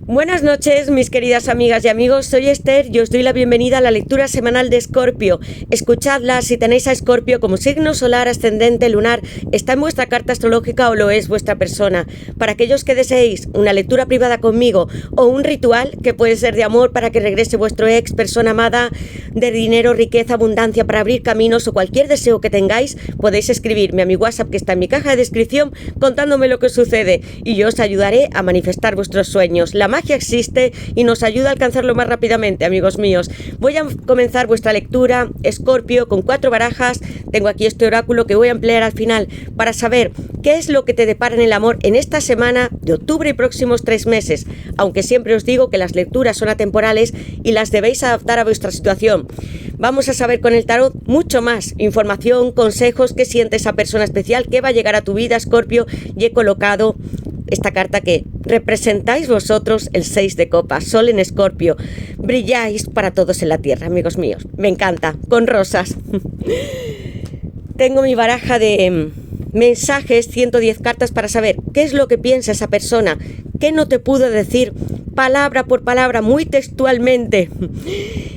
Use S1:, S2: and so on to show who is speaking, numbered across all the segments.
S1: Buenas noches, mis queridas amigas y amigos, soy Esther y os doy la bienvenida a la lectura semanal de Escorpio. Escuchadla si tenéis a Escorpio como signo solar, ascendente, lunar, está en vuestra carta astrológica o lo es vuestra persona. Para aquellos que deseéis una lectura privada conmigo o un ritual que puede ser de amor para que regrese vuestro ex, persona amada, de dinero, riqueza, abundancia, para abrir caminos o cualquier deseo que tengáis, podéis escribirme a mi WhatsApp que está en mi caja de descripción contándome lo que sucede y yo os ayudaré a manifestar vuestros sueños. La magia existe y nos ayuda a alcanzarlo más rápidamente, amigos míos. Voy a comenzar vuestra lectura, Escorpio, con 4 barajas. Tengo aquí este oráculo que voy a emplear al final para saber qué es lo que te depara en el amor en esta semana de octubre y próximos 3 meses, aunque siempre os digo que las lecturas son atemporales y las debéis adaptar a vuestra situación. Vamos a saber con el tarot mucho más, información, consejos, qué siente esa persona especial que va a llegar a tu vida, Escorpio, y he colocado esta carta que representáis vosotros, el 6 de copas, Sol en Escorpio. Brilláis para todos en la tierra, amigos míos. Me encanta, con rosas. Tengo mi baraja de mensajes, 110 cartas para saber qué es lo que piensa esa persona, qué no te pudo decir palabra por palabra, muy textualmente.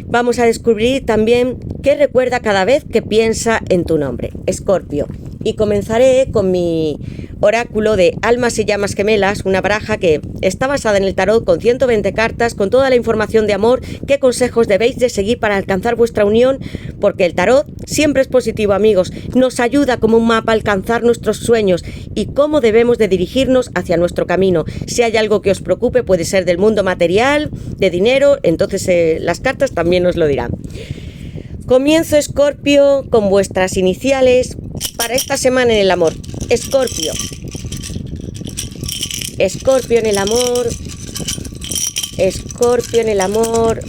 S1: Vamos a descubrir también qué recuerda cada vez que piensa en tu nombre, Escorpio. Y comenzaré con mi oráculo de Almas y Llamas Gemelas, una baraja que está basada en el tarot con 120 cartas, con toda la información de amor, qué consejos debéis de seguir para alcanzar vuestra unión, porque el tarot siempre es positivo, amigos, nos ayuda como un mapa a alcanzar nuestros sueños y cómo debemos de dirigirnos hacia nuestro camino. Si hay algo que os preocupe, puede ser del mundo material, de dinero, entonces las cartas también os lo dirán. Comienzo, Escorpio, con vuestras iniciales para esta semana en el amor. Escorpio. Escorpio en el amor. Escorpio en el amor.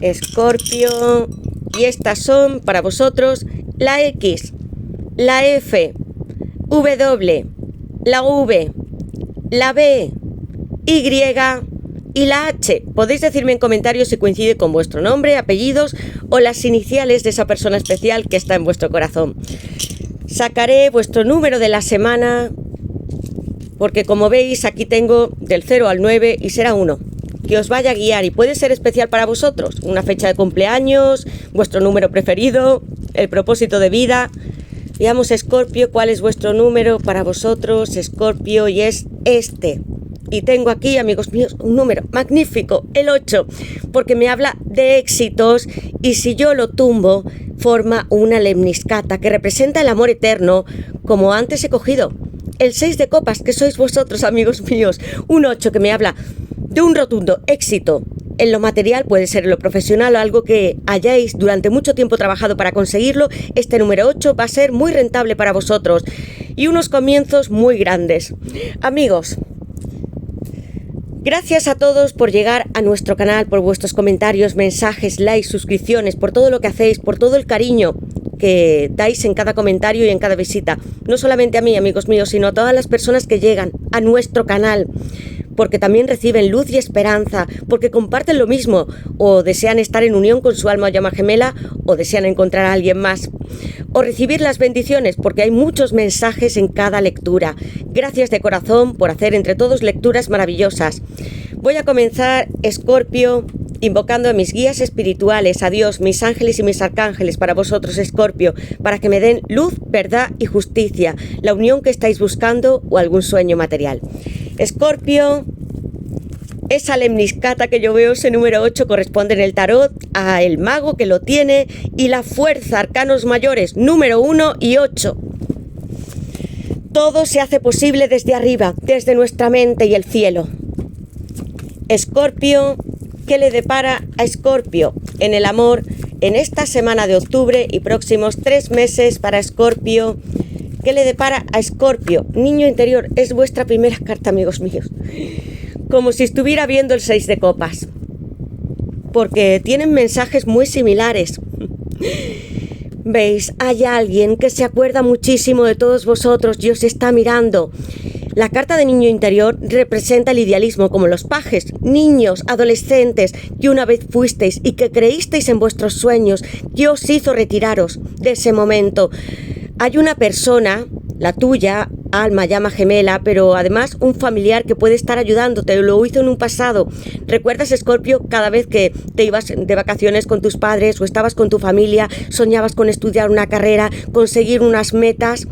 S1: Escorpio. Y estas son para vosotros la X, la F, W, la V, la B, Y y la H. Podéis decirme en comentarios si coincide con vuestro nombre, apellidos o las iniciales de esa persona especial que está en vuestro corazón. Sacaré vuestro número de la semana, porque como veis aquí tengo del 0 al 9 y será 1, que os vaya a guiar y puede ser especial para vosotros. Una fecha de cumpleaños, vuestro número preferido, el propósito de vida. Veamos, Escorpio, cuál es vuestro número para vosotros, Escorpio, y es este. Y tengo aquí, amigos míos, un número magnífico, el 8, porque me habla de éxitos y si yo lo tumbo, forma una lemniscata que representa el amor eterno, como antes he cogido. El 6 de copas, que sois vosotros, amigos míos, un 8 que me habla de un rotundo éxito en lo material, puede ser en lo profesional o algo que hayáis durante mucho tiempo trabajado para conseguirlo. Este número 8 va a ser muy rentable para vosotros y unos comienzos muy grandes. Amigos, gracias a todos por llegar a nuestro canal, por vuestros comentarios, mensajes, likes, suscripciones, por todo lo que hacéis, por todo el cariño que dais en cada comentario y en cada visita. No solamente a mí, amigos míos, sino a todas las personas que llegan a nuestro canal, porque también reciben luz y esperanza, porque comparten lo mismo, o desean estar en unión con su alma o llama gemela, o desean encontrar a alguien más, o recibir las bendiciones, porque hay muchos mensajes en cada lectura. Gracias de corazón por hacer entre todos lecturas maravillosas. Voy a comenzar, Escorpio, invocando a mis guías espirituales, a Dios, mis ángeles y mis arcángeles para vosotros, Escorpio, para que me den luz, verdad y justicia, la unión que estáis buscando o algún sueño material. Escorpio, esa lemniscata que yo veo, ese número 8, corresponde en el tarot a el mago que lo tiene y la fuerza, arcanos mayores, número 1 y 8. Todo se hace posible desde arriba, desde nuestra mente y el cielo. Escorpio, ¿qué le depara a Escorpio en el amor en esta semana de octubre y próximos 3 meses para Escorpio? ¿Qué le depara a Escorpio? Niño interior, es vuestra primera carta, amigos míos. Como si estuviera viendo el 6 de copas. Porque tienen mensajes muy similares. ¿Veis? Hay alguien que se acuerda muchísimo de todos vosotros y os está mirando. La carta de niño interior representa el idealismo, como los pajes, niños, adolescentes, que una vez fuisteis y que creísteis en vuestros sueños, que os hizo retiraros de ese momento. Hay una persona, la tuya, alma, llama gemela, pero además un familiar que puede estar ayudándote, lo hizo en un pasado. ¿Recuerdas, Escorpio, cada vez que te ibas de vacaciones con tus padres o estabas con tu familia, soñabas con estudiar una carrera, conseguir unas metas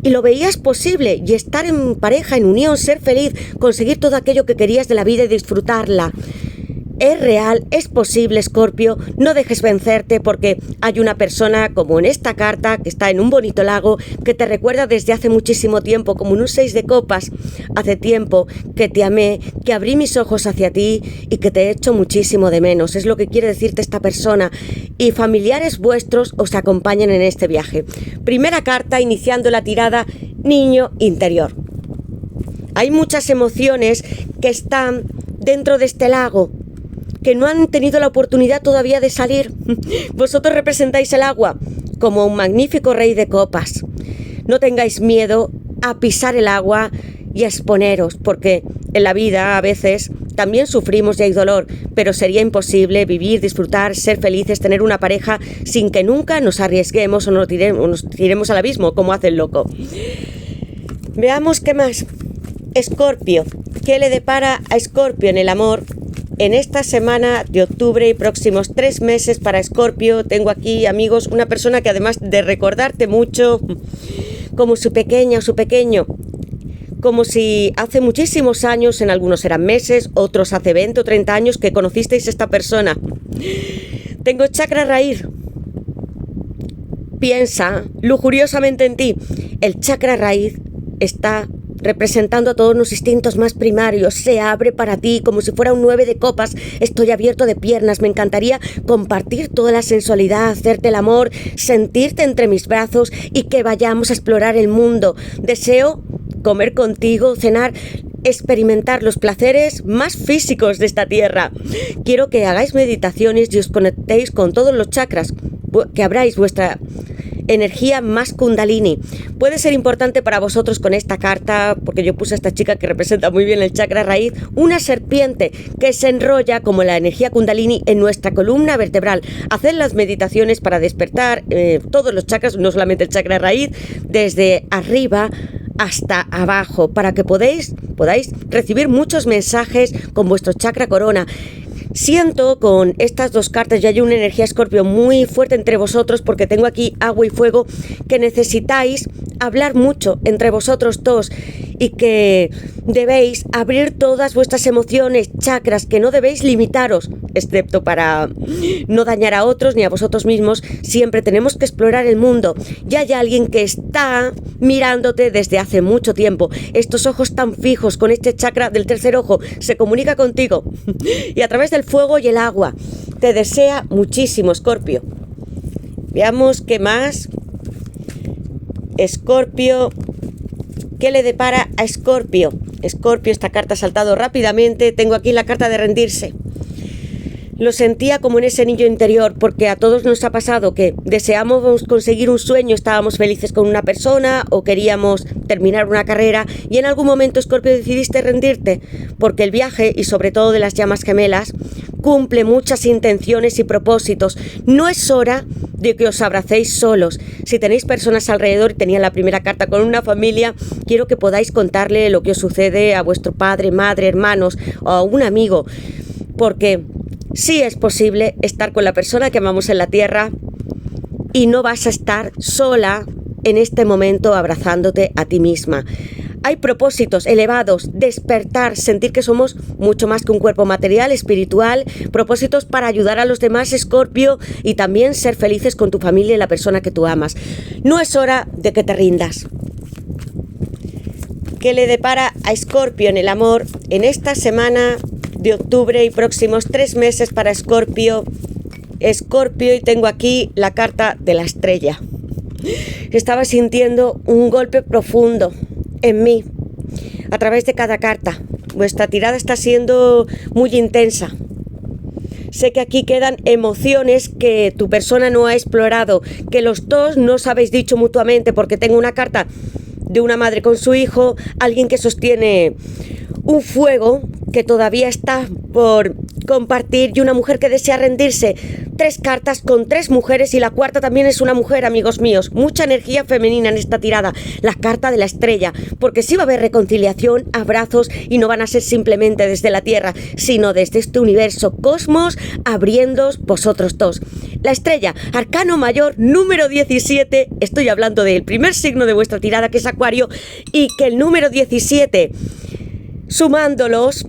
S1: y lo veías posible, y estar en pareja, en unión, ser feliz, conseguir todo aquello que querías de la vida y disfrutarla? Es real, es posible, Escorpio, no dejes vencerte, porque hay una persona, como en esta carta, que está en un bonito lago, que te recuerda desde hace muchísimo tiempo, como en un 6 de copas. Hace tiempo que te amé, que abrí mis ojos hacia ti y que te echo muchísimo de menos. Es lo que quiere decirte esta persona, y familiares vuestros os acompañan en este viaje. Primera carta, iniciando la tirada, niño interior. Hay muchas emociones que están dentro de este lago, que no han tenido la oportunidad todavía de salir. Vosotros representáis el agua como un magnífico rey de copas. No tengáis miedo a pisar el agua y a exponeros, porque en la vida a veces también sufrimos y hay dolor, pero sería imposible vivir, disfrutar, ser felices, tener una pareja sin que nunca nos arriesguemos o nos tiremos al abismo como hace el loco. Veamos qué más. Escorpio, ¿qué le depara a Escorpio en el amor en esta semana de octubre y próximos 3 meses para Escorpio? Tengo aquí, amigos, una persona que, además de recordarte mucho como su pequeña o su pequeño, como si hace muchísimos años, en algunos eran meses, otros hace 20 o 30 años que conocisteis a esta persona. Tengo chakra raíz. Piensa lujuriosamente en ti. El chakra raíz está representando a todos los instintos más primarios. Se abre para ti como si fuera un 9 de copas. Estoy abierto de piernas. Me encantaría compartir toda la sensualidad, hacerte el amor, sentirte entre mis brazos y que vayamos a explorar el mundo. Deseo comer contigo, cenar, experimentar los placeres más físicos de esta tierra. Quiero que hagáis meditaciones y os conectéis con todos los chakras, que abráis vuestra energía más kundalini. Puede ser importante para vosotros con esta carta, porque yo puse a esta chica que representa muy bien el chakra raíz, una serpiente que se enrolla como la energía kundalini en nuestra columna vertebral. Haced las meditaciones para despertar todos los chakras, no solamente el chakra raíz, desde arriba hasta abajo, para que podáis recibir muchos mensajes con vuestro chakra corona. Siento con estas dos cartas, ya hay una energía Escorpio muy fuerte entre vosotros, porque tengo aquí agua y fuego, que necesitáis hablar mucho entre vosotros dos y que debéis abrir todas vuestras emociones, chakras, que no debéis limitaros, excepto para no dañar a otros ni a vosotros mismos. Siempre tenemos que explorar el mundo. Ya hay alguien que está mirándote desde hace mucho tiempo. Estos ojos tan fijos, con este chakra del tercer ojo, se comunica contigo y a través del fuego y el agua te desea muchísimo, Escorpio. Veamos qué más. Escorpio, ¿qué le depara a Escorpio? Escorpio, esta carta ha saltado rápidamente. Tengo aquí la carta de rendirse. Lo sentía como en ese niño interior, porque a todos nos ha pasado que deseábamos conseguir un sueño, estábamos felices con una persona o queríamos terminar una carrera, y en algún momento, Escorpio, decidiste rendirte, porque el viaje, y sobre todo de las llamas gemelas, cumple muchas intenciones y propósitos. No es hora de que os abracéis solos. Si tenéis personas alrededor, y tenía la primera carta con una familia, quiero que podáis contarle lo que os sucede a vuestro padre, madre, hermanos o a un amigo, porque sí es posible estar con la persona que amamos en la tierra y no vas a estar sola en este momento abrazándote a ti misma. Hay propósitos elevados, despertar, sentir que somos mucho más que un cuerpo material, espiritual, propósitos para ayudar a los demás, Escorpio, y también ser felices con tu familia y la persona que tú amas. No es hora de que te rindas. ¿Qué le depara a Escorpio en el amor en esta semana de octubre y próximos 3 meses para Escorpio? Escorpio, y tengo aquí la carta de la estrella. Estaba sintiendo un golpe profundo en mí a través de cada carta. Vuestra tirada está siendo muy intensa. Sé que aquí quedan emociones que tu persona no ha explorado, que los dos no os habéis dicho mutuamente, porque tengo una carta de una madre con su hijo, alguien que sostiene un fuego que todavía está por compartir, y una mujer que desea rendirse, 3 cartas con 3 mujeres y la cuarta también es una mujer, amigos míos. Mucha energía femenina en esta tirada. La carta de la estrella, porque sí va a haber reconciliación, abrazos y no van a ser simplemente desde la Tierra, sino desde este universo cosmos, abriéndoos vosotros dos. La estrella, arcano mayor número 17, estoy hablando del primer signo de vuestra tirada, que es Acuario, y que el número 17, sumándolos,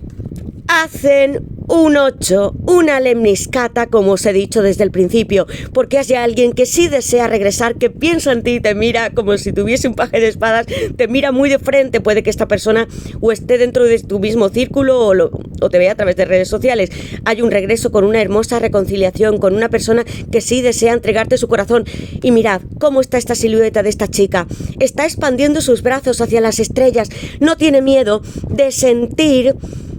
S1: hacen un 8, una lemniscata, como os he dicho desde el principio, porque hay alguien que sí desea regresar, que piensa en ti y te mira como si tuviese un paje de espadas, te mira muy de frente. Puede que esta persona o esté dentro de tu mismo círculo o te vea a través de redes sociales. Hay un regreso con una hermosa reconciliación, con una persona que sí desea entregarte su corazón. Y mirad cómo está esta silueta de esta chica. Está expandiendo sus brazos hacia las estrellas. No tiene miedo de sentir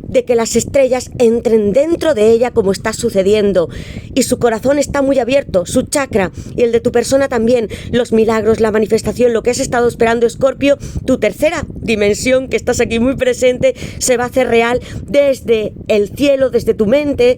S1: de que las estrellas entren dentro de ella, como está sucediendo, y su corazón está muy abierto, su chakra y el de tu persona también. Los milagros, la manifestación, lo que has estado esperando, Escorpio, tu tercera dimensión, que estás aquí muy presente, se va a hacer real desde el cielo, desde tu mente,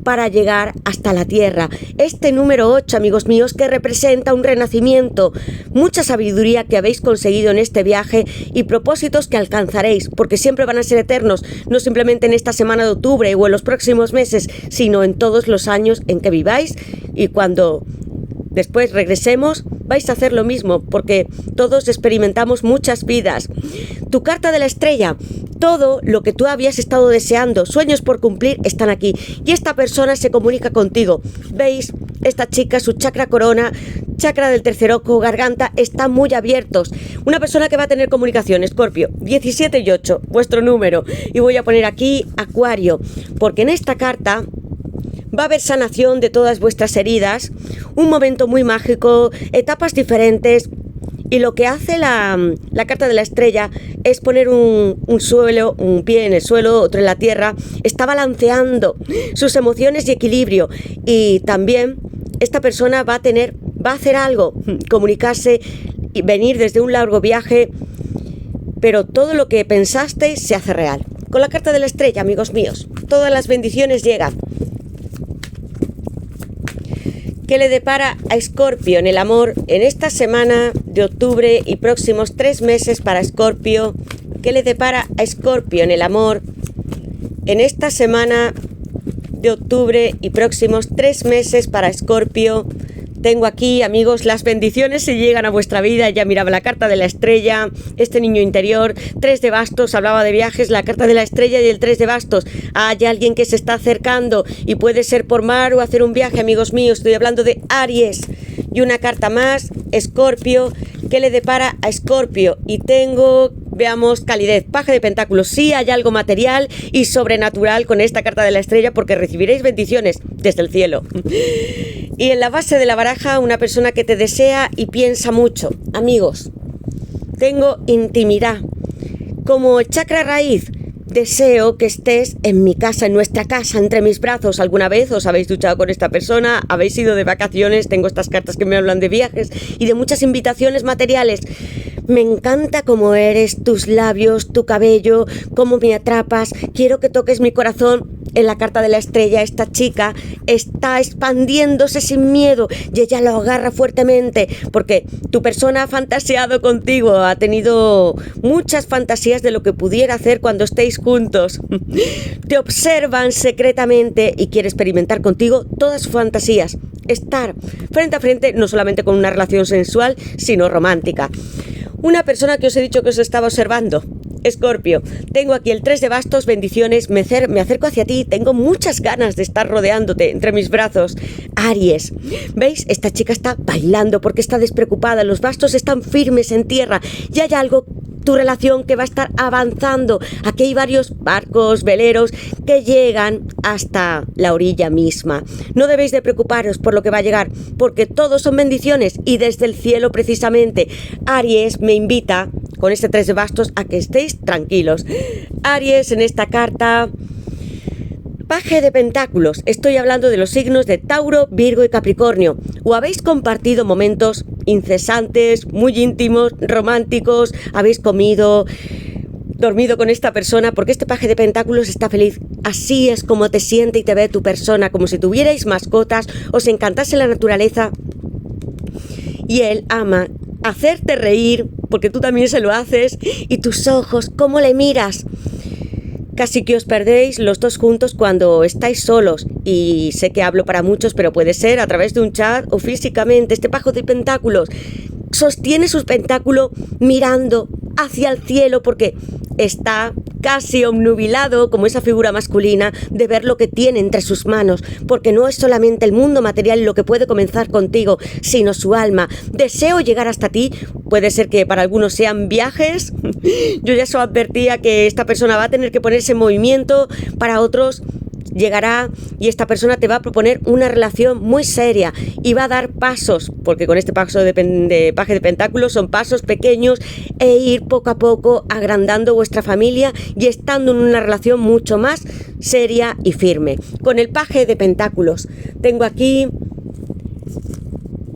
S1: para llegar hasta la Tierra. Este número 8, amigos míos, que representa un renacimiento, mucha sabiduría que habéis conseguido en este viaje y propósitos que alcanzaréis, porque siempre van a ser eternos, no simplemente en esta semana de octubre o en los próximos meses, sino en todos los años en que viváis, y cuando después regresemos vais a hacer lo mismo, porque todos experimentamos muchas vidas. Tu carta de la estrella, todo lo que tú habías estado deseando, sueños por cumplir, están aquí. Y esta persona se comunica contigo. ¿Veis? Esta chica, su chakra corona, chakra del tercer ojo, garganta, están muy abiertos. Una persona que va a tener comunicación, Escorpio, 17 y 8, vuestro número. Y voy a poner aquí Acuario, porque en esta carta va a haber sanación de todas vuestras heridas, un momento muy mágico, etapas diferentes. Y lo que hace la carta de la estrella es poner un pie en el suelo, otro en la tierra. Está balanceando sus emociones y equilibrio. Y también esta persona va a hacer algo, comunicarse y venir desde un largo viaje. Pero todo lo que pensasteis se hace real. Con la carta de la estrella, amigos míos, todas las bendiciones llegan. ¿Qué le depara a Escorpio en el amor en esta semana de octubre y próximos 3 meses para Escorpio? ¿Qué le depara a Escorpio en el amor en esta semana de octubre y próximos 3 meses para Escorpio? Tengo aquí, amigos, las bendiciones si llegan a vuestra vida. Ya miraba la carta de la estrella, este niño interior, 3 de bastos, hablaba de viajes, la carta de la estrella y el 3 de bastos. Hay alguien que se está acercando y puede ser por mar o hacer un viaje, amigos míos. Estoy hablando de Aries. Y una carta más, Escorpio, ¿qué le depara a Escorpio? Y tengo, veamos, calidez, paje de pentáculos. Sí hay algo material y sobrenatural con esta carta de la estrella, porque recibiréis bendiciones desde el cielo. Y en la base de la baraja, una persona que te desea y piensa mucho. Amigos, tengo intimidad. Como chakra raíz, deseo que estés en mi casa, en nuestra casa, entre mis brazos. ¿Alguna vez os habéis duchado con esta persona? ¿Habéis ido de vacaciones? Tengo estas cartas que me hablan de viajes y de muchas invitaciones materiales. Me encanta cómo eres, tus labios, tu cabello, cómo me atrapas. Quiero que toques mi corazón. En la carta de la estrella, esta chica está expandiéndose sin miedo y ella lo agarra fuertemente, porque tu persona ha fantaseado contigo, ha tenido muchas fantasías de lo que pudiera hacer cuando estéis juntos. Te observan secretamente y quiere experimentar contigo todas sus fantasías. Estar frente a frente, no solamente con una relación sensual, sino romántica. Una persona que os he dicho que os estaba observando, Escorpio, tengo aquí el 3 de bastos, bendiciones, me acerco hacia ti, tengo muchas ganas de estar rodeándote entre mis brazos. Aries, ¿veis? Esta chica está bailando porque está despreocupada, los bastos están firmes en tierra y hay algo, tu relación, que va a estar avanzando. Aquí hay varios barcos, veleros que llegan hasta la orilla misma. No debéis de preocuparos por lo que va a llegar, porque todos son bendiciones y desde el cielo precisamente. Aries me invita con este 3 de bastos a que estéis tranquilos. Aries, en esta carta, paje de pentáculos. Estoy hablando de los signos de Tauro, Virgo y Capricornio. ¿O habéis compartido momentos incesantes, muy íntimos, románticos? ¿Habéis comido dormido con esta persona, porque este paje de pentáculos está feliz. Así es como te siente y te ve tu persona, como si tuvierais mascotas, os encantase la naturaleza. Y él ama hacerte reír, porque tú también se lo haces, y tus ojos, cómo le miras. Casi que os perdéis los dos juntos cuando estáis solos, y sé que hablo para muchos, pero puede ser a través de un chat o físicamente. Este paje de pentáculos sostiene su pentáculo mirando hacia el cielo porque está casi obnubilado, como esa figura masculina, de ver lo que tiene entre sus manos, porque no es solamente el mundo material lo que puede comenzar contigo, sino su alma. Deseo llegar hasta ti. Puede ser que para algunos sean viajes. Yo ya os advertía que esta persona va a tener que ponerse en movimiento. Para otros llegará y esta persona te va a proponer una relación muy seria y va a dar pasos, porque con este paso de paje de pentáculos son pasos pequeños, e ir poco a poco agrandando vuestra familia y estando en una relación mucho más seria y firme. Con el paje de pentáculos tengo aquí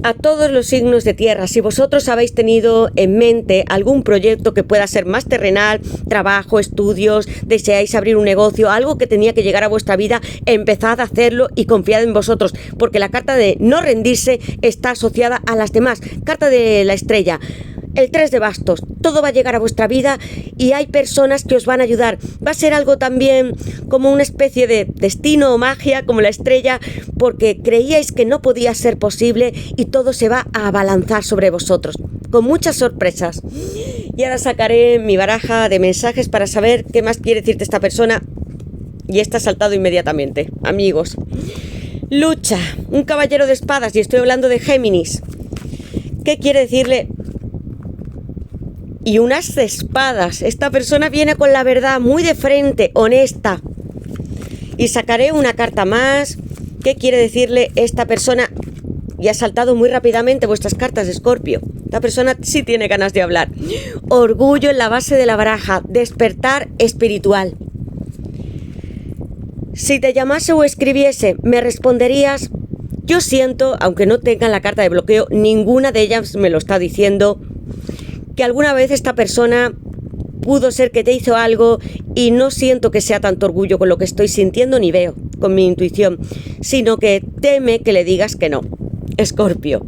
S1: a todos los signos de tierra. Si vosotros habéis tenido en mente algún proyecto que pueda ser más terrenal, trabajo, estudios, deseáis abrir un negocio, algo que tenía que llegar a vuestra vida, empezad a hacerlo y confiad en vosotros, porque la carta de no rendirse está asociada a las demás. Carta de la estrella, el 3 de bastos, todo va a llegar a vuestra vida y hay personas que os van a ayudar. Va a ser algo también como una especie de destino o magia, como la estrella, porque creíais que no podía ser posible y todo se va a abalanzar sobre vosotros, con muchas sorpresas. Y ahora sacaré mi baraja de mensajes para saber qué más quiere decirte esta persona. Y está saltado inmediatamente, amigos. Lucha, un caballero de espadas, y estoy hablando de Géminis. ¿Qué quiere decirle? Y unas espadas. Esta persona viene con la verdad muy de frente, honesta. Y sacaré una carta más. ¿Qué quiere decirle esta persona? Y ha saltado muy rápidamente vuestras cartas, Escorpio. Esta persona sí tiene ganas de hablar. Orgullo en la base de la baraja. Despertar espiritual. Si te llamase o escribiese, me responderías: yo siento, aunque no tengan la carta de bloqueo, ninguna de ellas me lo está diciendo, que alguna vez esta persona pudo ser que te hizo algo y no siento que sea tanto orgullo con lo que estoy sintiendo ni veo con mi intuición, sino que teme que le digas que no. Escorpio,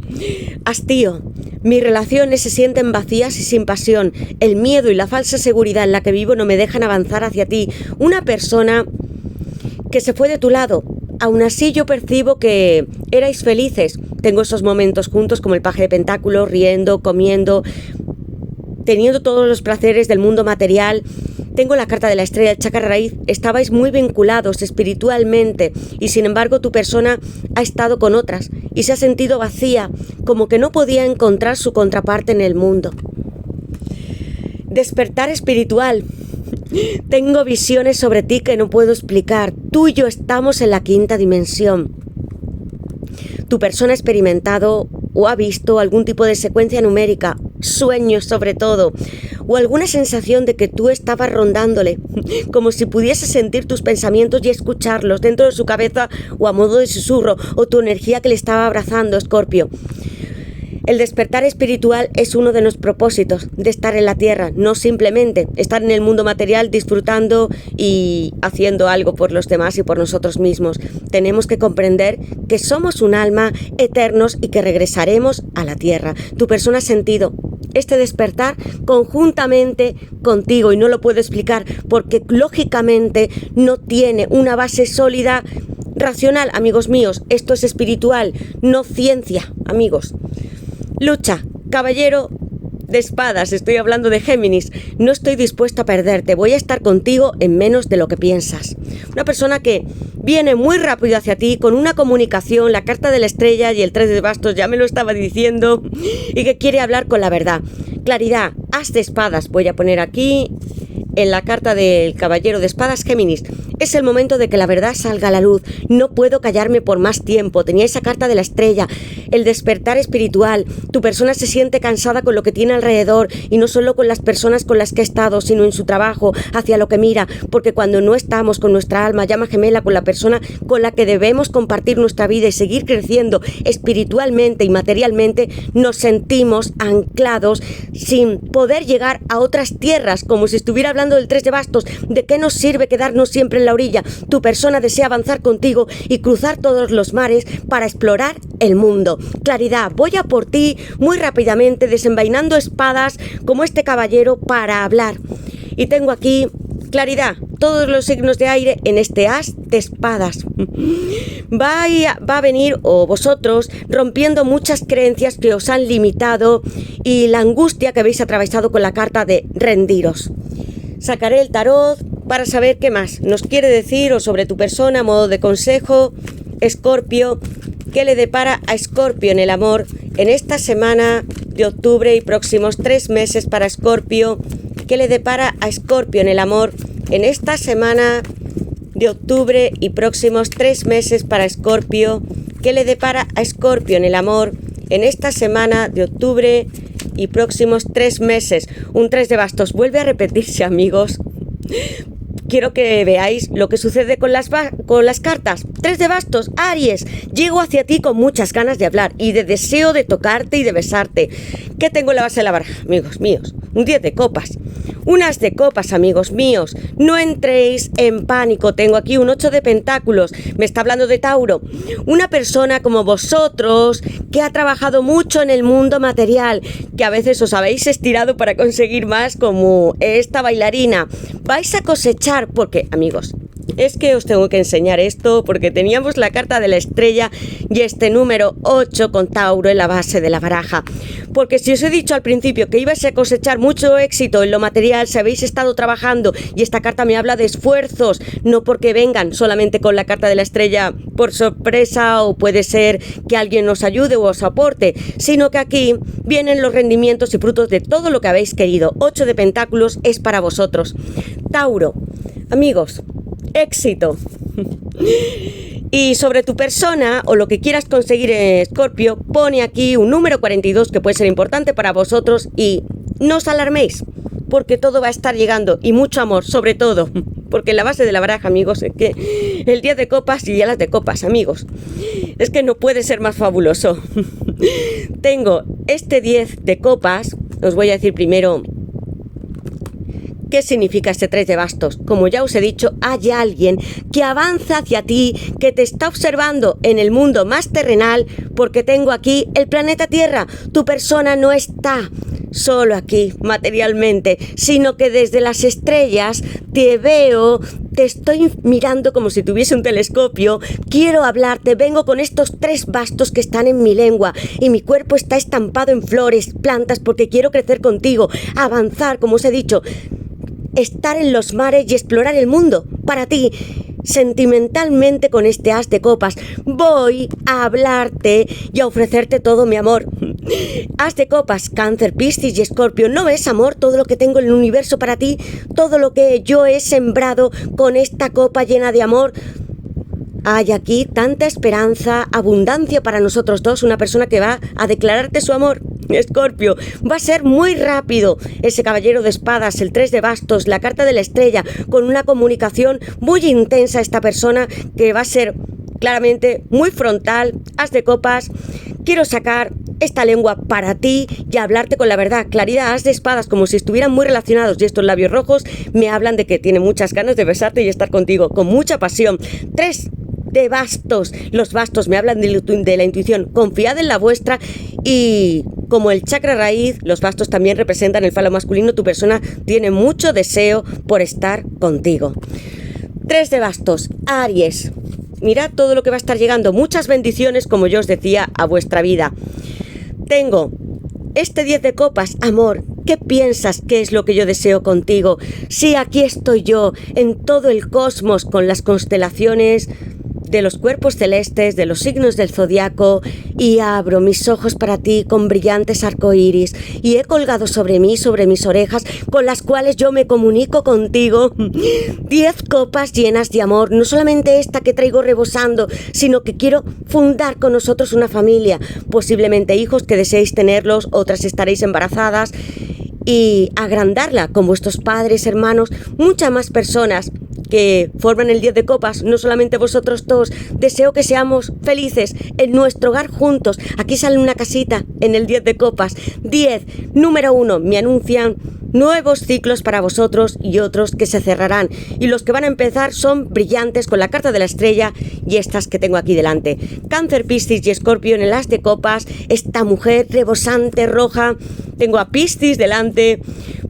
S1: hastío, mis relaciones se sienten vacías y sin pasión, el miedo y la falsa seguridad en la que vivo no me dejan avanzar hacia ti. Una persona que se fue de tu lado, aún así yo percibo que erais felices. Tengo esos momentos juntos como el paje de pentáculos, riendo, comiendo, teniendo todos los placeres del mundo material. Tengo la carta de la estrella, el chakra raíz. Estabais muy vinculados espiritualmente y sin embargo tu persona ha estado con otras y se ha sentido vacía, como que no podía encontrar su contraparte en el mundo. Despertar espiritual. Tengo visiones sobre ti que no puedo explicar. Tú y yo estamos en la quinta dimensión. Tu persona ha experimentado o ha visto algún tipo de secuencia numérica, sueños sobre todo, o alguna sensación de que tú estabas rondándole, como si pudiese sentir tus pensamientos y escucharlos dentro de su cabeza o a modo de susurro, o tu energía que le estaba abrazando, Escorpio. El despertar espiritual es uno de los propósitos de estar en la Tierra, no simplemente estar en el mundo material disfrutando y haciendo algo por los demás y por nosotros mismos. Tenemos que comprender que somos un alma eternos y que regresaremos a la Tierra. Tu persona ha sentido este despertar conjuntamente contigo y no lo puedo explicar porque lógicamente no tiene una base sólida racional, amigos míos. Esto es espiritual, no ciencia, amigos. Lucha, caballero de espadas, estoy hablando de Géminis. No estoy dispuesta a perderte, voy a estar contigo en menos de lo que piensas. Una persona que viene muy rápido hacia ti con una comunicación, la carta de la estrella y el 3 de bastos ya me lo estaba diciendo, y que quiere hablar con la verdad. Claridad, as de espadas, voy a poner aquí en la carta del caballero de espadas Géminis. Es el momento de que la verdad salga a la luz. No puedo callarme por más tiempo. Tenía esa carta de la estrella, el despertar espiritual. Tu persona se siente cansada con lo que tiene alrededor y no solo con las personas con las que ha estado, sino en su trabajo, hacia lo que mira, porque cuando no estamos con nuestra alma llama gemela, con la persona con la que debemos compartir nuestra vida y seguir creciendo espiritualmente y materialmente, nos sentimos anclados sin poder llegar a otras tierras, como si estuviera hablando del 3 de bastos. ¿De qué nos sirve quedarnos siempre en la orilla? Tu persona desea avanzar contigo y cruzar todos los mares para explorar el mundo. Claridad, voy a por ti muy rápidamente, desenvainando espadas como este caballero para hablar. Y tengo aquí claridad, todos los signos de aire en este as de espadas. Va a venir, o vosotros, rompiendo muchas creencias que os han limitado y la angustia que habéis atravesado con la carta de rendiros. Sacaré el tarot para saber qué más nos quiere decir o sobre tu persona, a modo de consejo. Escorpio, ¿qué le depara a Escorpio en el amor en esta semana de octubre y próximos 3 meses para Escorpio? ¿Qué le depara a Escorpio en el amor en esta semana de octubre y próximos 3 meses para Escorpio? ¿Qué le depara a Escorpio en el amor en esta semana de octubre y próximos 3 meses? Un 3 de bastos vuelve a repetirse, amigos. Quiero que veáis lo que sucede con las cartas. 3 de bastos, Aries. Llego hacia ti con muchas ganas de hablar y de deseo de tocarte y de besarte. ¿Qué tengo en la base de la baraja, amigos míos? Un 10 de copas. Un as de copas, amigos míos. No entréis en pánico. Tengo aquí un 8 de pentáculos. Me está hablando de Tauro. Una persona como vosotros que ha trabajado mucho en el mundo material, que a veces os habéis estirado para conseguir más, como esta bailarina. Vais a cosechar, porque, amigos, es que os tengo que enseñar esto porque teníamos la carta de la estrella y este número 8 con Tauro en la base de la baraja. Porque si os he dicho al principio que ibais a cosechar mucho éxito en lo material, si habéis estado trabajando, y esta carta me habla de esfuerzos, no porque vengan solamente con la carta de la estrella por sorpresa o puede ser que alguien nos ayude o os aporte, sino que aquí vienen los rendimientos y frutos de todo lo que habéis querido. 8 de pentáculos es para vosotros. Tauro, amigos, éxito. Y sobre tu persona o lo que quieras conseguir en Escorpio, pone aquí un número 42 que puede ser importante para vosotros y no os alarméis, porque todo va a estar llegando y mucho amor, sobre todo, porque en la base de la baraja, amigos, es que el 10 de copas y ya las de copas, amigos, es que no puede ser más fabuloso. Tengo este 10 de copas, os voy a decir primero ¿qué significa este 3 de bastos? Como ya os he dicho, hay alguien que avanza hacia ti, que te está observando en el mundo más terrenal, porque tengo aquí el planeta Tierra. Tu persona no está solo aquí materialmente, sino que desde las estrellas te veo, te estoy mirando como si tuviese un telescopio, quiero hablarte, vengo con estos 3 bastos que están en mi lengua y mi cuerpo está estampado en flores, plantas, porque quiero crecer contigo, avanzar, como os he dicho, estar en los mares y explorar el mundo para ti. Sentimentalmente, con este as de copas voy a hablarte y a ofrecerte todo mi amor. As de copas, Cáncer, Piscis y Escorpio. ¿No ves, amor, todo lo que tengo en el universo para ti? Todo lo que yo he sembrado con esta copa llena de amor. Hay aquí tanta esperanza, abundancia para nosotros dos. Una persona que va a declararte su amor. Escorpio, va a ser muy rápido ese caballero de espadas, el 3 de bastos, la carta de la estrella, con una comunicación muy intensa. Esta persona que va a ser claramente muy frontal. As de copas, quiero sacar esta lengua para ti y hablarte con la verdad. Claridad, as de espadas, como si estuvieran muy relacionados, y estos labios rojos me hablan de que tiene muchas ganas de besarte y estar contigo con mucha pasión. 3 de bastos, los bastos me hablan de la intuición. Confiad en la vuestra, y como el chakra raíz, los bastos también representan el falo masculino. Tu persona tiene mucho deseo por estar contigo. 3 de bastos, Aries. Mirad todo lo que va a estar llegando. Muchas bendiciones, como yo os decía, a vuestra vida. Tengo este 10 de copas, amor. ¿Qué piensas que es lo que yo deseo contigo? Sí, aquí estoy yo, en todo el cosmos, con las constelaciones de los cuerpos celestes, de los signos del zodiaco, y abro mis ojos para ti con brillantes arcoíris, y he colgado sobre mí, sobre mis orejas, con las cuales yo me comunico contigo, 10 copas llenas de amor, no solamente esta que traigo rebosando, sino que quiero fundar con nosotros una familia, posiblemente hijos que deseéis tenerlos, otras estaréis embarazadas, y agrandarla con vuestros padres, hermanos, muchas más personas que forman el 10 de copas, no solamente vosotros dos. Deseo que seamos felices en nuestro hogar juntos. Aquí sale una casita en el 10 de copas. 10, número 1, me anuncian nuevos ciclos para vosotros y otros que se cerrarán. Y los que van a empezar son brillantes con la carta de la estrella y estas que tengo aquí delante. Cáncer, Piscis y Escorpio en el as de copas. Esta mujer rebosante, roja. Tengo a Piscis delante,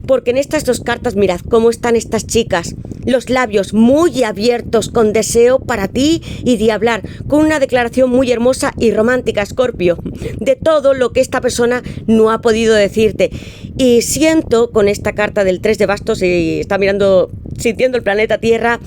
S1: porque en estas dos cartas mirad cómo están estas chicas. Los labios muy abiertos con deseo para ti y de hablar, con una declaración muy hermosa y romántica, Escorpio, de todo lo que esta persona no ha podido decirte. Y siento con esta carta del 3 de bastos, y está mirando, sintiendo el planeta Tierra,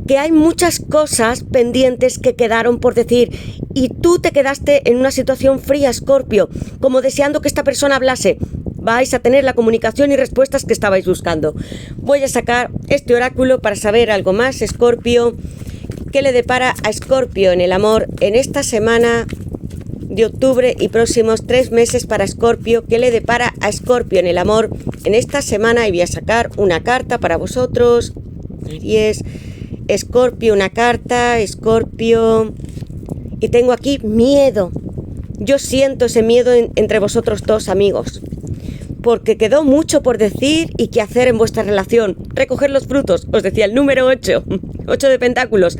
S1: que hay muchas cosas pendientes que quedaron por decir y tú te quedaste en una situación fría, Escorpio, como deseando que esta persona hablase. Vais a tener la comunicación y respuestas que estabais buscando. Voy a sacar este oráculo para saber algo más, Escorpio. ¿Qué le depara a Escorpio en el amor en esta semana de octubre y próximos 3 meses para Escorpio? ¿Qué le depara a Escorpio en el amor en esta semana? Y voy a sacar una carta para vosotros. Aries, Escorpio, una carta, Escorpio. Y tengo aquí miedo. Yo siento ese miedo entre vosotros dos, amigos, porque quedó mucho por decir y que hacer en vuestra relación. Recoger los frutos, os decía el número 8, 8 de pentáculos.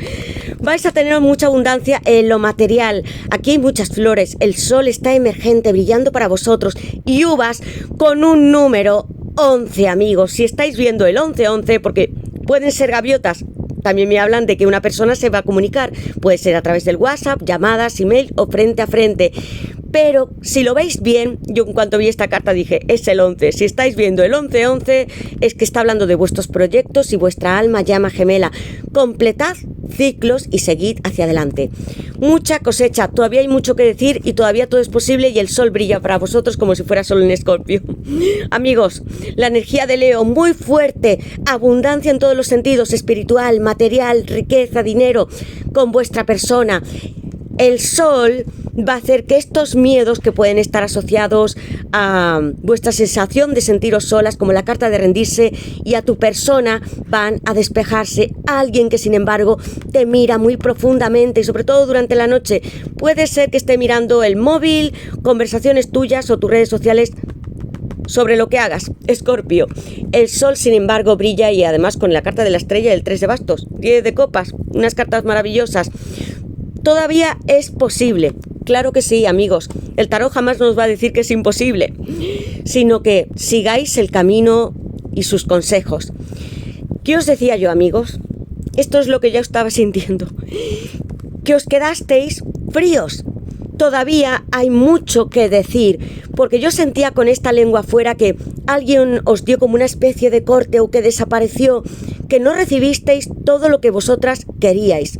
S1: Vais a tener mucha abundancia en lo material. Aquí hay muchas flores, el sol está emergente, brillando para vosotros. Y uvas con un número 11, amigos. Si estáis viendo el 11-11, porque pueden ser gaviotas. También me hablan de que una persona se va a comunicar. Puede ser a través del WhatsApp, llamadas, email o frente a frente. Pero si lo veis bien, yo en cuanto vi esta carta dije, es el 11. Si estáis viendo el 11-11, es que está hablando de vuestros proyectos y vuestra alma llama gemela. Completad ciclos y seguid hacia adelante. Mucha cosecha, todavía hay mucho que decir y todavía todo es posible y el sol brilla para vosotros como si fuera sol en Escorpio. Amigos, la energía de Leo muy fuerte, abundancia en todos los sentidos, espiritual, material, riqueza, dinero, con vuestra persona. El sol va a hacer que estos miedos que pueden estar asociados a vuestra sensación de sentiros solas, como la carta de rendirse, y a tu persona, van a despejarse. Alguien que sin embargo te mira muy profundamente y sobre todo durante la noche. Puede ser que esté mirando el móvil, conversaciones tuyas o tus redes sociales sobre lo que hagas, Escorpio. El sol sin embargo brilla y además con la carta de la estrella y el 3 de bastos, 10 de copas, unas cartas maravillosas. Todavía es posible, claro que sí, amigos. El tarot jamás nos va a decir que es imposible, sino que sigáis el camino y sus consejos. ¿Qué os decía yo, amigos? Esto es lo que yo estaba sintiendo. Que os quedasteis fríos. Todavía hay mucho que decir, porque yo sentía con esta lengua afuera que alguien os dio como una especie de corte o que desapareció, que no recibisteis todo lo que vosotras queríais.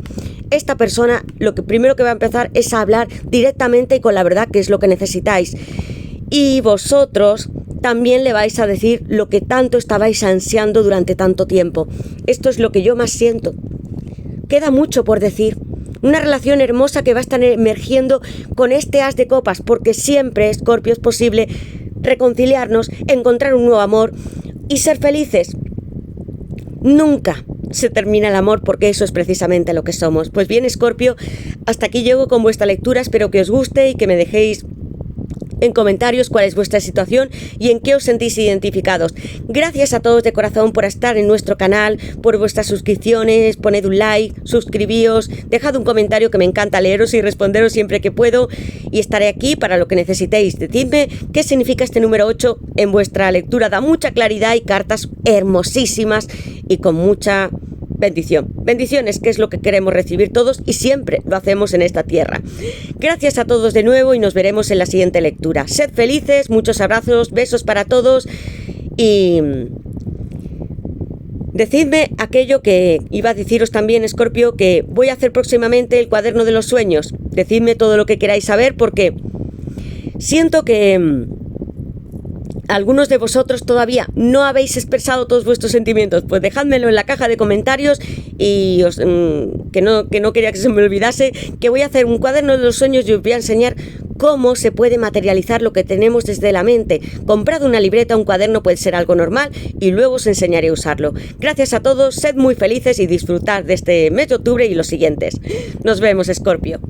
S1: Esta persona lo que primero que va a empezar es a hablar directamente y con la verdad, que es lo que necesitáis. Y vosotros también le vais a decir lo que tanto estabais ansiando durante tanto tiempo. Esto es lo que yo más siento. Queda mucho por decir. Una relación hermosa que va a estar emergiendo con este as de copas, porque siempre, Escorpio, es posible reconciliarnos, encontrar un nuevo amor y ser felices. Nunca se termina el amor, porque eso es precisamente lo que somos. Pues bien, Escorpio, hasta aquí llego con vuestra lectura. Espero que os guste y que me dejéis en comentarios cuál es vuestra situación y en qué os sentís identificados. Gracias a todos de corazón por estar en nuestro canal, por vuestras suscripciones. Poned un like, suscribíos, dejad un comentario, que me encanta leeros y responderos siempre que puedo, y estaré aquí para lo que necesitéis. Decidme qué significa este número 8 en vuestra lectura. Da mucha claridad y cartas hermosísimas y con mucha bendición. Bendiciones, que es lo que queremos recibir todos y siempre lo hacemos en esta tierra. Gracias a todos de nuevo y nos veremos en la siguiente lectura. Sed felices, muchos abrazos, besos para todos y Decidme aquello que iba a deciros también, Escorpio, que voy a hacer próximamente el cuaderno de los sueños. Decidme todo lo que queráis saber porque siento que algunos de vosotros todavía no habéis expresado todos vuestros sentimientos. Pues dejádmelo en la caja de comentarios y que no quería que se me olvidase, que voy a hacer un cuaderno de los sueños y os voy a enseñar cómo se puede materializar lo que tenemos desde la mente. Comprad una libreta, un cuaderno puede ser algo normal y luego os enseñaré a usarlo. Gracias a todos, sed muy felices y disfrutad de este mes de octubre y los siguientes. Nos vemos, Escorpio.